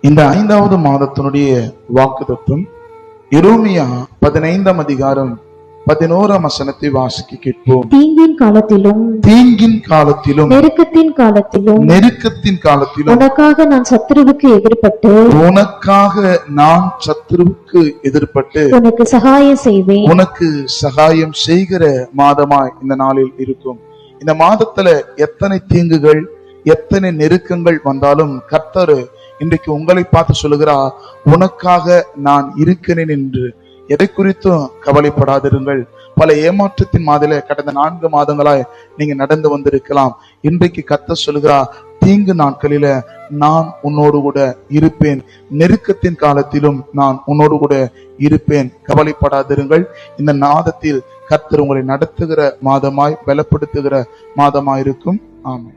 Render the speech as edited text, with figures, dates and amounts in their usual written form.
இந்த 5வது மாதத்தினுடைய வாக்குத்தத்தம் எரேமியா 15ஆம் அதிகாரம் 11ஆம் வசனத்தை வாசிக்க கேட்போம். தீங்கின் காலத்திலும் நெருக்கத்தின் காலத்திலும் உனக்காக நான் சத்துருவுக்கு எதிர்பட்டு உனக்கு சகாயம் செய்கிற மாதமாய் இந்த நாளில் இருக்கும். இந்த மாதத்துல எத்தனை தீங்குகள் எத்தனை நெருக்கங்கள் வந்தாலும் கர்த்தர் இன்றைக்கு உங்களை பார்த்து சொல்லுகிறார், உனக்காக நான் இருக்கிறேன் என்று. எதை குறித்தும் கவலைப்படாதிருங்கள். பல ஏமாற்றத்தின் மாதிரில கடந்த 4 மாதங்களாய் நீங்க நடந்து வந்திருக்கலாம். இன்றைக்கு கர்த்தர் சொல்லுகிறார், தீங்கு நாட்களில நான் உன்னோடு கூட இருப்பேன், நெருக்கத்தின் காலத்திலும் நான் உன்னோடு கூட இருப்பேன். கவலைப்படாதிருங்கள். இந்த மாதத்தில் கர்த்தர் உங்களை நடத்துகிற மாதமாய் பலப்படுத்துகிற மாதமாய் இருக்கும். ஆமென்.